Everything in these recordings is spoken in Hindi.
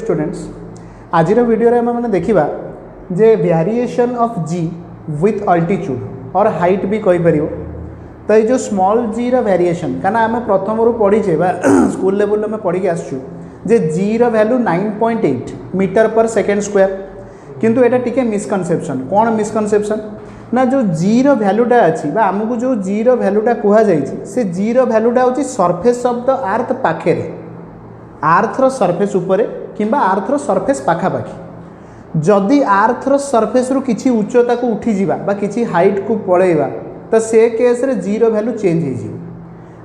स्टूडेंट्स आज वीडियो रे मैंने देखा जे variation of G with altitude और हाइट भी कहीपर तो ये जो स्मॉल जी रो वेरिएशन कारण आम प्रथम रू पढ़ीचे स्कूल लेवल में पढ़ी आसचु जे जी रो वैल्यू 9.8 मीटर पर सेकेंड स्क्वायर किंतु एटा टिके मिसकनसेप्शन कौन मिसकनसेप्शन ना जो जी रो वैल्यूटा अच्छी आमको जो जी रो वैल्यूटा कहुई से जी रो वैल्यूटा हूँ सरफेस ऑफ द अर्थ पाखे आर्थर सरफेस उपरे किंबा आर्थर सरफेस पाखापाखि जदि आर्थर सरफेस रु किछि उच्चता को उठी जिबा बा किछि हाइट को पळेबा तो से केस रे जी रो वैल्यू चेंज हो जिवो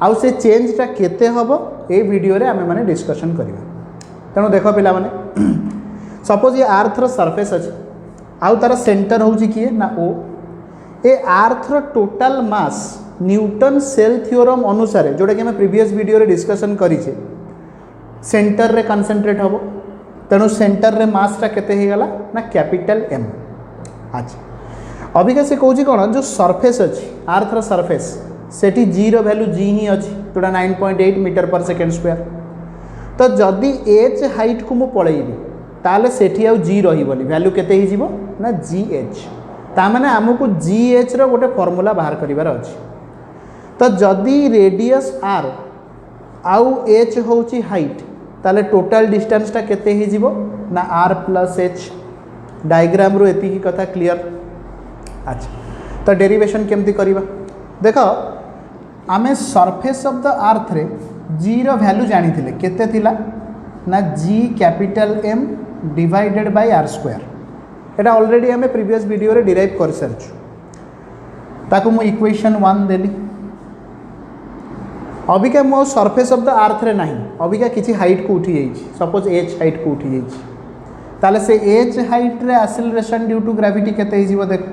आउ से चेंजटा केते हबो ए वीडियो रे आमे माने डिस्कशन करिबा तेणु देख पिला माने सपोज ये आर्थर सरफेस अच्छे आउ तार सेंटर होउछि किए ना ओ ए आर्थर total mass Newton shell theorem अनुसार जोटा कि आम प्रीवियस वीडियो रे डिस्कशन करिछे सेंटर रे कनसेंट्रेट हम तेणु सेंटर रे मासटा केते हो गला ना कैपिटल एम। अच्छा अबिका से कौन कौन जो सरफेस अच्छी आर्थर सरफेस सेठी जी रो वैल्यू जी ही अच्छी जोटा 9.8 मीटर पर सेकेंड स्क्वायर तो जदि एच हाइट को मुझे पलैबी ताले सेठी आउ जी रही वैल्यू केते ही जीवो ना जी एच तामाने आमको जी एच रो गोटे फॉर्मूला बाहर करिवार अछि तो जदि रेडियस आर आउ एच होची हाइट ताले टोटल डिस्टेंसटा केते ही जीवो ना आर प्लस एच डायग्राम रो एति ही कथा क्लियर। अच्छा तो डेरिवेशन केमती करिबा देखो आमे सरफेस ऑफ द अर्थ रे जी रो वैल्यू जानी थिले केते थिला ना G capital M divided by R square एटा ऑलरेडी आमे प्रीवियस वीडियो रे डिराइव कर सरछु ताको मु इक्वेशन 1 देली अबिका मो सरफेस ऑफ द अर्थ रे नहीं अबिका किसी हाइट को उठी जाइए सपोज एच हाइट को उठी जाइए ताले से एच हाइट रे एक्सेलरेशन ड्यू टू ग्रेविटी केते हिजिवो देखो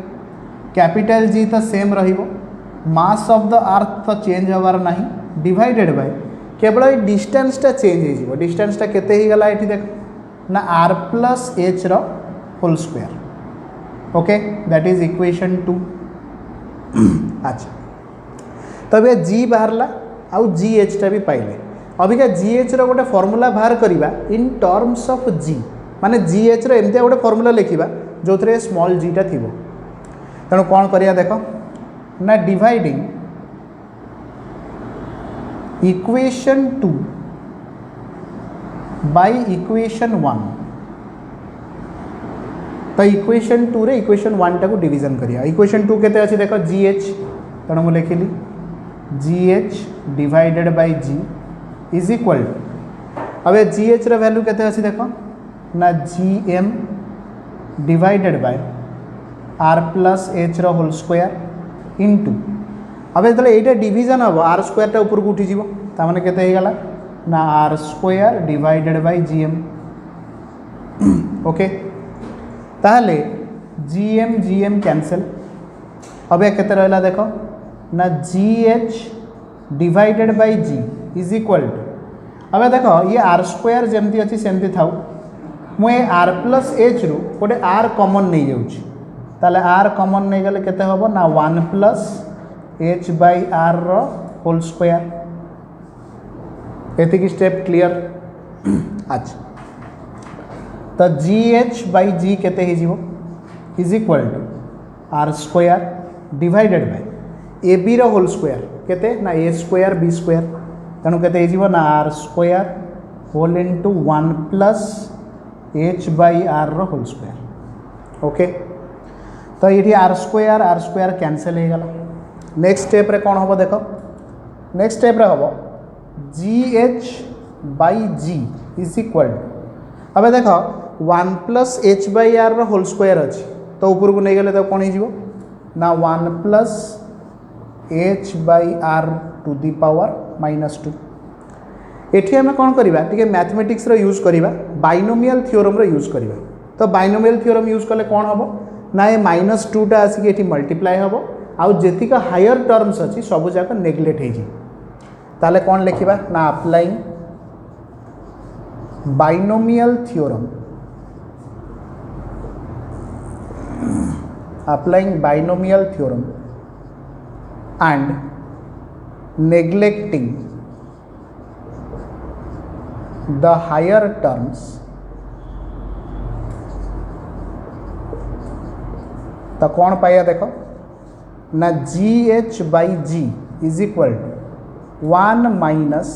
कैपिटल जी तो सेम रहिबो मास ऑफ द अर्थ तो चेंज होवार नहीं डिवाइडेड बाय केवल ये डिस्टेंसटा चेंज हिजिवो डिस्टेंसटा केते ही गला एठी देखो ना आर प्लस एच रो whole square okay that is equation 2। अच्छा तब ये जी बाहरला आउ जी एच टा भी पाइले अबिका जी एच रो गोटे फॉर्मूला बाहर करिबा इन टर्म्स ऑफ जी माने जी एच रो एमतिया गोटे फॉर्मूला लिखिबा जो थरे स्मॉल जी टा थिबो तेणु कौन करिया देखो ना डिवाइडिंग इक्वेशन 2 बाय इक्वेशन 1 तो इक्वेशन 2 रे इक्वेशन 1 टा को डिवीजन करिया इक्वेशन 2 केते अछि देखो जी एच तेणु मु लिखिली G H divided by G is equal अब जी एच रो वैल्यू केते अछि देखो ना G M divided by R plus H रो होल स्क्वायर इनटू अब जो ये डिवीजन हम आर स्क्वायर टा ऊपर को उठी जीवो ता माने केते हो गला ना R square divided by G M okay ताहले जी एम कैंसल अब केते रहला देखो ना G H divided by G is equal to अब देखो ये आर स्क्वायर जमती अच्छी सेमती थाउ मुझे आर प्लस एच रु गोटे आर कॉमन नहीं जाऊँगी ताले आर कॉमन नहीं गले केते हबो ना 1 प्लस एच बाय आर रो होल स्क्वायर एति की स्टेप क्लियर। अच्छा तो जी एच बाय जी केते ही जीवो is equal to R square divided by A B रो होल स्क्वायर केते ना ए स्क्वायर बी स्क्वायर तेणु केते ही जीवो ना R square whole into 1 plus H by R रो होल स्क्वायर ओके तो ये आर स्क्वायर कैंसल हो गला नेक्स्ट स्टेप रे कौन हम देखो नेक्स्ट स्टेप रे हम G H by G is equal अब देखो 1 प्लस एच बाय आर रो होल स्क्वायर अच्छी तो ऊपर को नहीं गले तो कौन हो ना 1 plus H by R to the power -2 एठी आम कौन करवा टे मैथमेटिक्स यूज करवा बाइनोमियल थ्योरम यूज करवा तो बाइनोमियल थ्योरम यूज कले कौन हम ना ये -2 टा आसिक एठी मल्टीप्लाई हम आउ जेतिक हायर टर्म्स अच्छी सब जाक नेग्लेक्ट हो ताले कौन लिखा ना applying binomial theorem and neglecting the higher terms तो कौन पाया देख ना GH/G is equal to 1 minus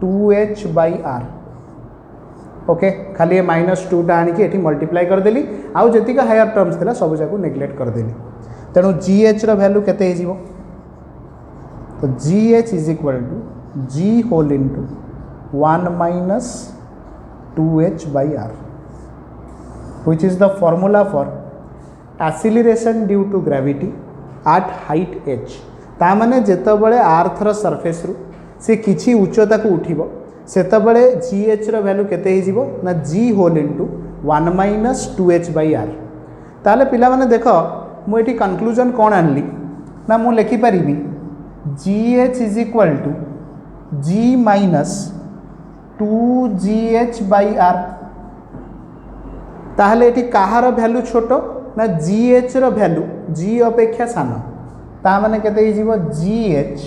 2H/R। Okay खाली ये -2टा आनिकी एठी मल्टीप्लाई करदेली आउ जति का हायर टर्म्स थिला सब जाको नेग्लेक्ट करदेली तेणु GH रो वैल्यू केते हे जीवो तो GH is equal to G whole into 1 minus 2H/R which is the formula for acceleration due to gravity at height h। ता माने जेतबेले अर्थ रो सरफेस रु से किछि उच्चता को उठिबो सेतबेले GH रो वैल्यू केते हे जीवो ना G whole into 1 minus 2H/R। ताले पिला माने देखो मु एठी कंक्लूजन कोन आनली ना मु लिखि परिबी GH is equal to G minus 2GH/R। ताहले एठी काहार वैल्यू छोटो ना GH रो वैल्यू G अपेक्षा सान ता माने केते हे जीवो GH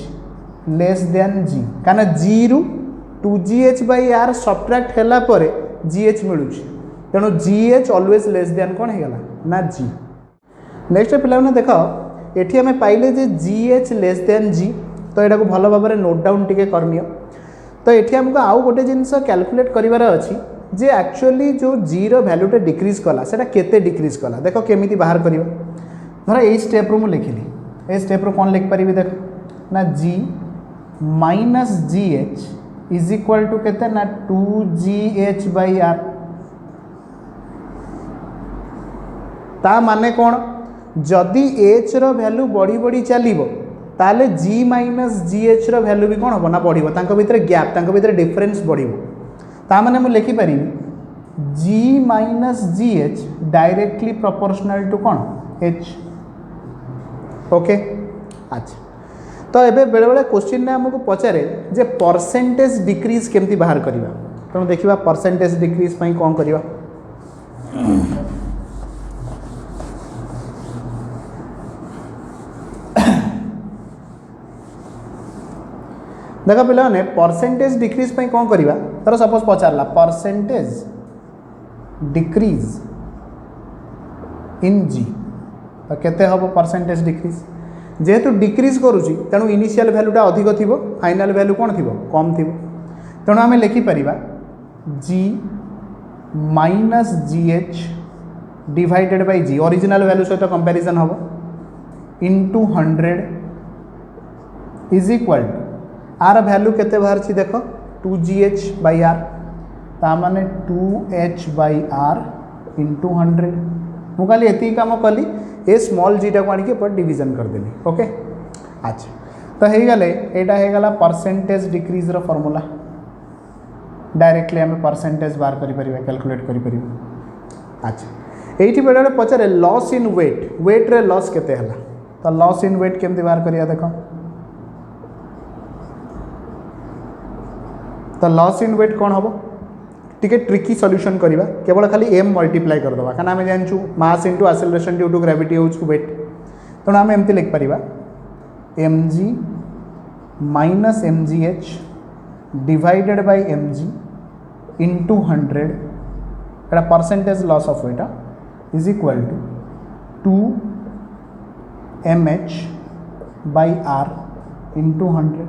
लेस देन G काना G रु 2GH/R सब्ट्रैक्ट हैला परे GH मिलुछि तेणु GH ऑलवेज लेस देन कोन हे गला ना G। नेक्स्ट पिला माने देखो एठी हमें पाइले जे GH लेस देन G तो एटा को भलो भाबरे नोट डाउन टिके करनियो। तो एठी हमको आउ गोटे जिनस कैलकुलेट करिवार अछि जे एक्चुअली जो G रो वैल्यूटा डिक्रीज कला सेटा केते डिक्रीज कला देखो केमिति बाहर करियो धर ए स्टेप रो मु लिखिली ए स्टेप रो कोन लिख परिबी देखो ना G minus GH is equal to केते ना 2GH/R। ता माने कोन जदि H रो वैल्यू बढ़ी बढ़ी चलिबो ताले G माइनस GH रो वैल्यू भी कोन हो ना बढ़िबो तांको भितर गैप तांको भितर डिफरेंस बढ़िबो ता माने मु लिखि परिबी G minus GH directly proportional to कोन H। ओके अच्छा तो एबे बेले बेले क्वेश्चन ने हमको पचारे जे परसेंटेज डिक्रीज केमती बाहर करिवा तेणु देखिबा परसेंटेज डिक्रीज पई कोन करिवा देखो पे परसेंटेज डिक्रीज पे कौन करवा तर सपोज पचारा परसेंटेज डिक्रीज इन G तो केते हम परसेंटेज डिक्रीज जेहेतु डिक्रीज करुच्ची तेणु इनिशियल वैल्यूटा अधिक थी फाइनल वैल्यू कौन थी कम थी तेणु आम लिखिपर G minus GH divided by G original value सहित कंपैरिजन हम into 100 is equal to R value केते बाहर छी देखो 2GH/R ता माने 2H/R इंटू 100 मु खाली एति काम कली ए स्मॉल G टा को आनिके पर डिवीजन कर देली। ओके अच्छा तो हे गले एटा हे गला परसेंटेज डिक्रीज रो फार्मूला डायरेक्टली हम परसेंटेज बाहर करि परिबा कैलकुलेट करि परिबा। अच्छा एठी बेडा पचारे लॉस इन वेट रे लॉस केते हला तो लॉस इन वेट केमति बाहर करिया देखो तो लॉस इन वेट कौन हम टिके ट्रिकी सॉल्यूशन करवा केवल खाली m मल्टीप्लाई करदे क्या आम जानूँ mass into acceleration due to gravity हूँ वेट तेणु आम एमती लिखिपर mg minus mgh divided by mg into 100 एटा percentage loss of weight is equal to 2mh by r into 100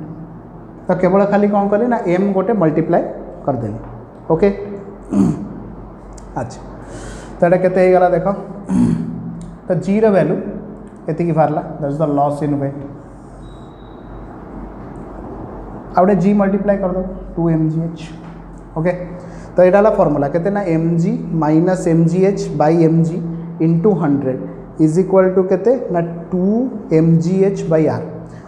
तो केवल खाली कौन कली ना m गोटे मल्टीप्लाई करदेली। ओके अच्छा तो ये केते गला देखो तो G रो वैल्यू एति बाहरला that is the loss in weight आउटे G मल्टीप्लाई कर दो 2mgh। ओके तो ये वाला फॉर्मूला केते ना mg minus mgh by mg into 100 is equal to केते ना 2mgh/r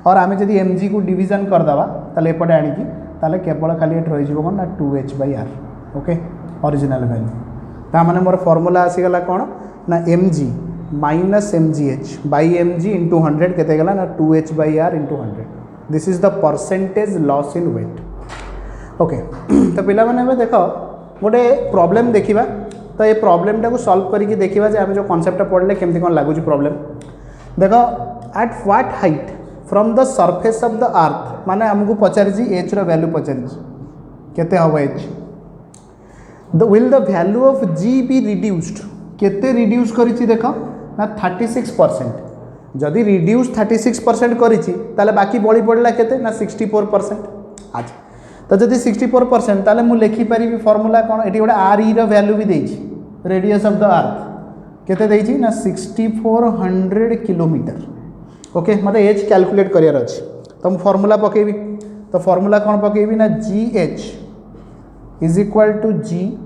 और आम जब mg को डिवीजन करदे ताले एपटे आनिकी ताले केवल खाली ये रही कौन ना 2h/r। ओके ओरिजिनल वैल्यू ता माने मोर फॉर्मूला आसीगला कौन ना mg minus mgh by mg into 100 केते गला ना 2h/r into 100 this is the percentage loss in weight. Okay तो पिला माने देख गोटे प्रॉब्लम देखा तो ये प्रॉब्लम टाको सॉल्व करके देखा आम जो कॉन्सेप्ट पढ़ले केमती कौन लगुच प्रॉब्लम देख at what height from the surface of the earth माने हमको पचारि एच रो वैल्यू पचारि केते हम H the will the value of G be reduced केते रिड्यूस करिछि देख ना 36%। जदि रिड्यूस 36% करिछि ताले बाकी बड़ी पड़ला केते ना 64%। अच्छा तो जदि 64% ताले मु लिखि पारिबी फॉर्मूला कोन एटी गोटे आर ई रो वैल्यू भी देछि रेडियस ऑफ द अर्थ केते देछि ना 6400 किलोमीटर। ओके मते एच कैलकुलेट करियर अछि तो मु फॉर्मूला पकेबी तो फॉर्मूला कोन पकेबी ना G H is equal to G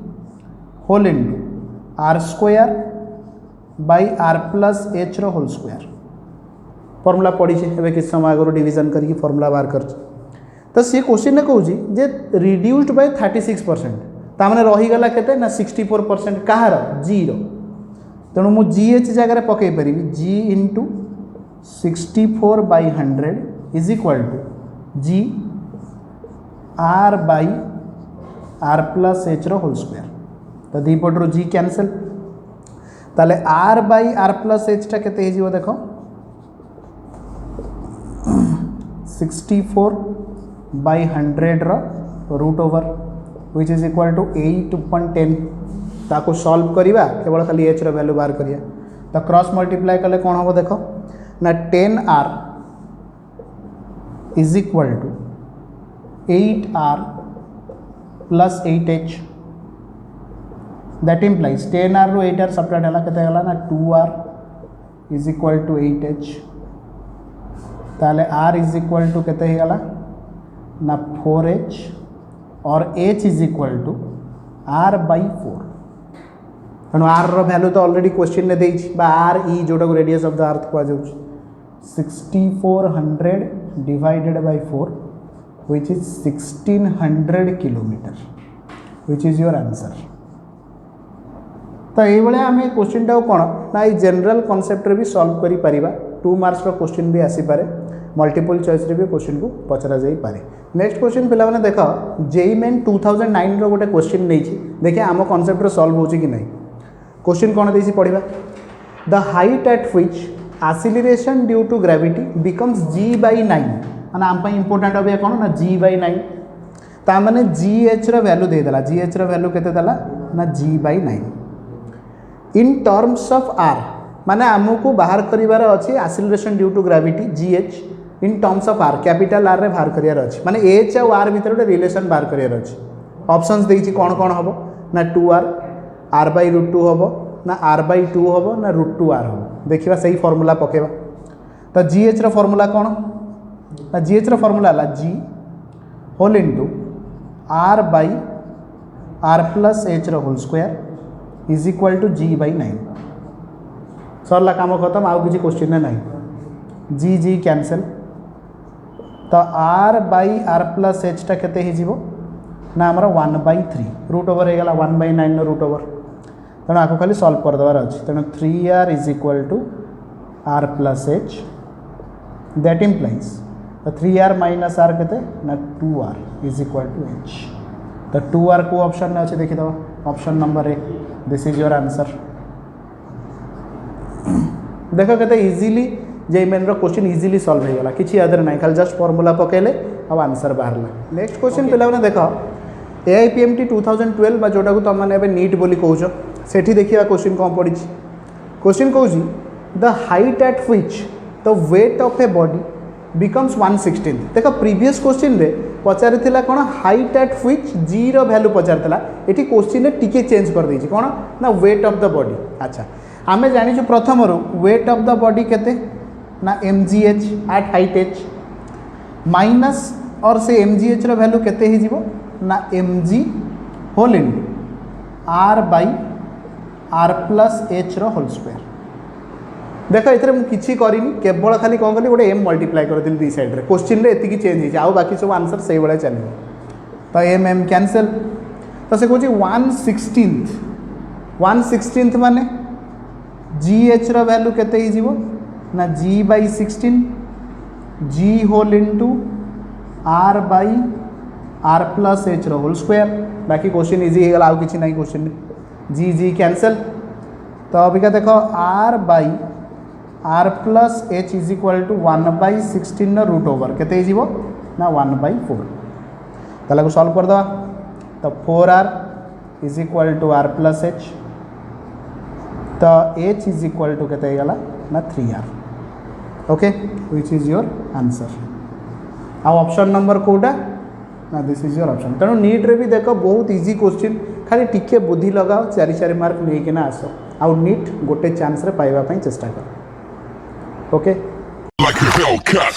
whole into R square by R plus H रो होल स्क्वायर। फॉर्मूला पढ़ी ए किस समय आगु डिविजन करके फॉर्मूला बाहर कर तो सी क्वेश्चन कहूँ जे रिड्यूस्ड बाय 36% ताने रहीगला केते ना 64% कहार जी रो तेणु मु जी एच जगह पकई पारि G into 64/100 is equal to G R by R plus H रो होल स्क्वायर। तो दीपटू जी कैंसल ताले R by R plus H टा केते हो देखो 64/100 root over which is equal to 8.10 ताको सॉल्व करिबा केवल खाली एच रो वैल्यू बाहर करिया तो क्रॉस मल्टीप्लाई कले कौन हम देखो ना 10r is equal to 8r प्लस 8h दैट इम्प्लाइज 10r रू 8r सब्ट्रैक्ट हला केते हला ना 2r is equal to 8h ताले r इज इक्वल टू केते ही गला ना 4h और h is equal to r by 4 तेणु r रो वैल्यू तो ऑलरेडी क्वेश्चन ने देछि बा r e जोटा को रेडियस ऑफ द अर्थ को जाउछ 6400 divided by 4 which is 1600 kilometre which is your answer. तो ये आम क्वेश्चन टा कौन ना जनरल कॉन्सेप्ट रे भी सॉल्व करि परिबा 2 मार्क्स रो क्वेश्चन भी आसी पारे मल्टीपल चॉइस रे भी क्वेश्चन को पचरा जाई पारे। नेक्स्ट क्वेश्चन पिला माने देखो जेई मेन 2009 रो गोटे क्वेश्चन नै छी देखिए आम कॉन्सेप्ट रे सॉल्व होची कि नहीं। क्वेश्चन कौन देछि पढ़िबा the height at which acceleration due to gravity becomes g by 9 माने आम पई इंपोर्टेंट अबे कोन ना g by 9 ता माने gh रो वैल्यू दे देला gh रो वैल्यू केते देला ना g by 9 in terms of r माने आमको बाहर करिवार अछि acceleration due to gravity gh in terms of r capital r रे बाहर करिवार अछि माने h और r भीतर गोटे रिलेशन बाहर करिवार अछि। ऑप्शंस देछि कोन कोन हबो ना 2r r by √2 हबो ना r by 2 हबो ना √2r हबो देखिबा सही फार्मूला पकेबा तो gh रो फार्मूला कोन ना gh रो फार्मूला ला g whole into r by r plus h रो whole square is equal to g by 9 सरला काम खत्म आउ किसी क्वेश्चन नहीं जी जी कैंसल तो r by r plus h टा केते ही जीवो ना हमर 1/3 रूट ओवर हे गला 1/9 नो रूट ओवर तेणु आपको खाली सॉल्व कर देवार अछि तेणु 3r is equal to r plus h that implies तो 3r माइनस r केते ना 2r is equal to h तो 2r को ऑप्शन में अच्छे देखी दो option number 1 this is your answer. देख के इजिली जे मेन रो क्वेश्चन इजिली सॉल्व हो गला किछि अदर नाही खाली जस्ट फार्मूला पकेले अब आंसर बाहरला। नेक्स्ट क्वेश्चन पिला माने देखो AIPMT 2012 बा जोटा को तुम माने एबे नीट बोली कहउछो सेठी देखिबा क्वेश्चन कोन पड़ी क्वेश्चन कहउछि the height at which the weight of a body becomes 1/16 देखो प्रीवियस क्वेश्चन रे पचारि थिला कोन हाइट एट व्हिच g रो वैल्यू पचारतला एठी क्वेश्चन रे टिके चेंज कर देछि कोन ना वेट ऑफ द बॉडी। अच्छा आमे जानि जो प्रथम रो वेट ऑफ द बॉडी केते ना mgh at height h minus और से mgh रो वैल्यू केते ही जीवो ना mg whole into r by r plus h रो होल स्क्वायर। देखो इथरे मु किछि करिनी केवल खाली कोन कली गोटे m मल्टीप्लाई कर दिल दी साइड रे क्वेश्चन रे एतिकी चेंज हिज आउ बाकी सब आंसर सही बळे चलिबो तो m कैंसिल तो से कहूँ 1/16 माने gh रो वैल्यू केते ही जीवो ना g by 16 g whole into r by r plus h रो होल स्क्वायर बाकी क्वेश्चन इजी हो गला आउ किछि नहीं क्वेश्चन जी जी कैंसिल तो अभी क्या देखो r by r plus h is equal to 1/16 root over केते ही जीवो ना 1/4 ताला को सॉल्व कर दवा तो 4r is equal to r plus h तो h इज इक्वल टू के ना 3r okay which is your answer आ ऑप्शन नंबर कोटा ना दिस इज योर ऑप्शन तेणु नीट रे भी देख बहुत इजी क्वेश्चन खाली टिके बुद्धि लगाओ 4 मार्क नहीं आस आउ नीट गोटे चांस रे पाइबा पई चेष्टा कर ओके like a Hellcat.